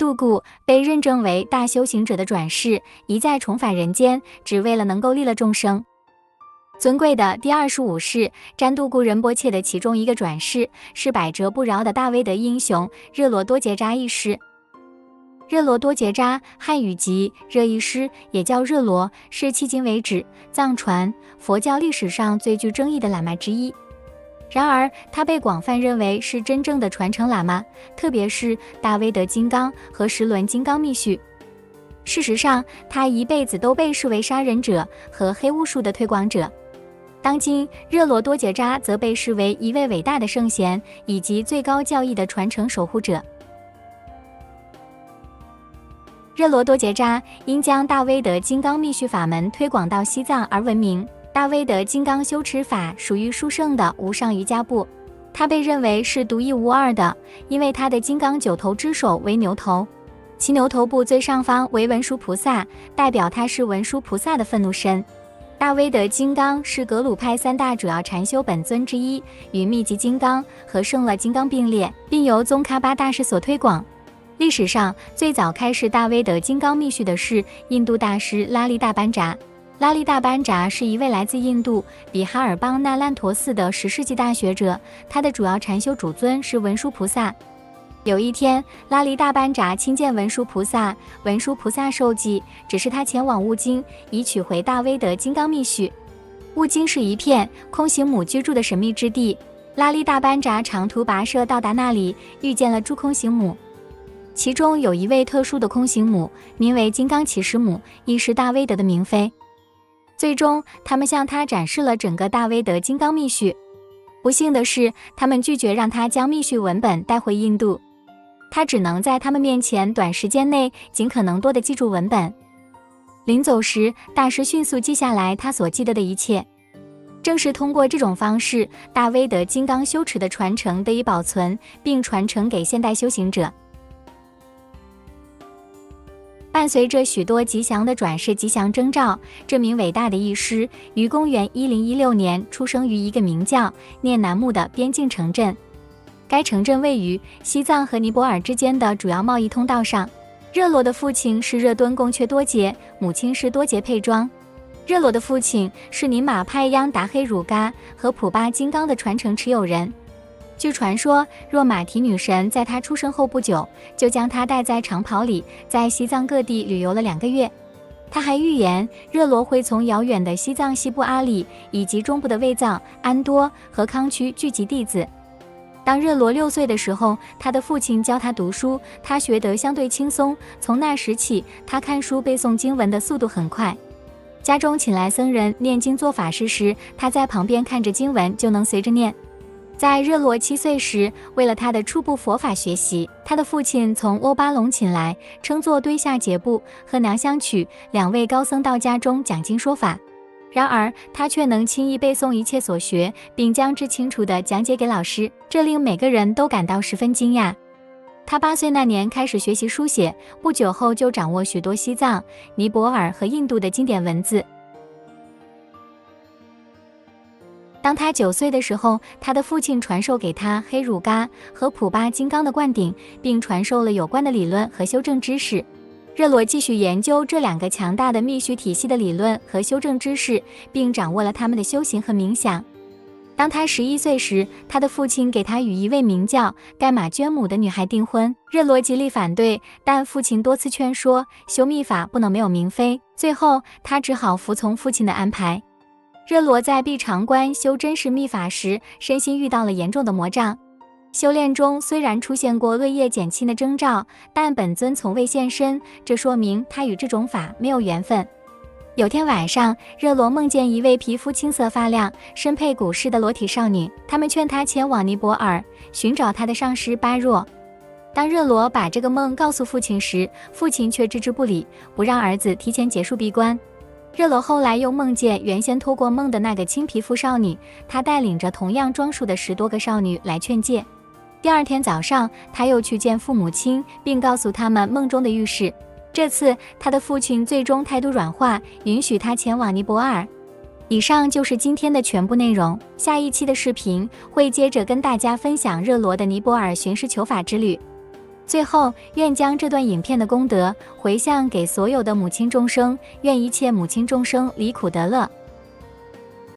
杜固被认证为大修行者的转世，一再重返人间，只为了能够利乐众生。尊贵的第25世占杜固仁波切的其中一个转世，是百折不饶的大威德英雄热罗多杰扎一世。热罗多杰扎汉语即热一师，也叫热罗，是迄今为止藏传佛教历史上最具争议的喇嘛之一。然而他被广泛认为是真正的传承喇嘛，特别是大威德金刚和十轮金刚密续。事实上，他一辈子都被视为杀人者和黑巫术的推广者。当今热罗多杰扎则被视为一位伟大的圣贤以及最高教义的传承守护者。热罗多杰扎因将大威德金刚密续法门推广到西藏而闻名。大威德金刚修持法属于殊胜的无上瑜伽部，它被认为是独一无二的，因为它的金刚9头之首为牛头，其牛头部最上方为文殊菩萨，代表它是文殊菩萨的愤怒身。大威德金刚是格鲁派3大主要禅修本尊之一，与密集金刚和胜乐金刚并列，并由宗喀巴大师所推广。历史上最早开示大威德金刚密续的是印度大师拉利大班扎。拉利大班扎是一位来自印度比哈尔邦那烂陀寺的10世纪大学者，他的主要禅修主尊是文殊菩萨。有一天，拉利大班扎亲见文殊菩萨，文殊菩萨受记，指示他前往悟京，以取回大威德金刚密续。悟京是一片空行母居住的神秘之地，拉利大班扎长途跋涉到达那里，遇见了诸空行母。其中有一位特殊的空行母，名为金刚骑士母，亦是大威德的明妃。最终，他们向他展示了整个大威德金刚密续。不幸的是，他们拒绝让他将密续文本带回印度，他只能在他们面前短时间内尽可能多地记住文本。临走时，大师迅速记下来他所记得的一切。正是通过这种方式，大威德金刚修持的传承得以保存，并传承给现代修行者。伴随着许多吉祥的转世吉祥征兆，这名伟大的义师于公元1016年出生于一个名叫聂南木的边境城镇。该城镇位于西藏和尼泊尔之间的主要贸易通道上。热罗的父亲是热敦贡却多杰，母亲是多杰佩庄。热罗的父亲是尼玛派央达黑汝嘎和普巴金刚的传承持有人。据传说，若玛提女神在他出生后不久，就将他带在长袍里，在西藏各地旅游了2个月。他还预言，热罗会从遥远的西藏西部阿里以及中部的卫藏、安多和康区聚集弟子。当热罗6岁的时候，他的父亲教他读书，他学得相对轻松。从那时起，他看书背诵经文的速度很快。家中请来僧人念经做法事时，他在旁边看着经文就能随着念。在热罗7岁时，为了他的初步佛法学习，他的父亲从欧巴隆请来，称作堆下杰布和娘香曲2位高僧到家中讲经说法。然而他却能轻易背诵一切所学，并将之清楚地讲解给老师，这令每个人都感到十分惊讶。他8岁那年开始学习书写，不久后就掌握许多西藏、尼泊尔和印度的经典文字。当他9岁的时候，他的父亲传授给他黑汝嘎和普巴金刚的灌顶，并传授了有关的理论和修正知识。热罗继续研究这2个强大的密续体系的理论和修正知识，并掌握了他们的修行和冥想。当他11岁时，他的父亲给他与一位名叫盖玛娟姆的女孩订婚。热罗极力反对，但父亲多次劝说，修密法不能没有明妃。最后，他只好服从父亲的安排。热罗在闭常关修真实密法时，身心遇到了严重的魔障。修炼中虽然出现过恶业减轻的征兆，但本尊从未现身，这说明他与这种法没有缘分。有天晚上，热罗梦见一位皮肤青色发亮、身佩古式的裸体少女，他们劝他前往尼泊尔寻找他的上师巴若。当热罗把这个梦告诉父亲时，父亲却置之不理，不让儿子提前结束闭关。热罗后来又梦见原先托过梦的那个青皮肤少女，她带领着同样装束的10多个少女来劝诫。第2天早上，他又去见父母亲，并告诉他们梦中的预示。这次他的父亲最终态度软化，允许他前往尼泊尔。以上就是今天的全部内容，下一期的视频会接着跟大家分享热罗的尼泊尔寻师求法之旅。最后，愿将这段影片的功德回向给所有的母亲众生，愿一切母亲众生离苦得乐。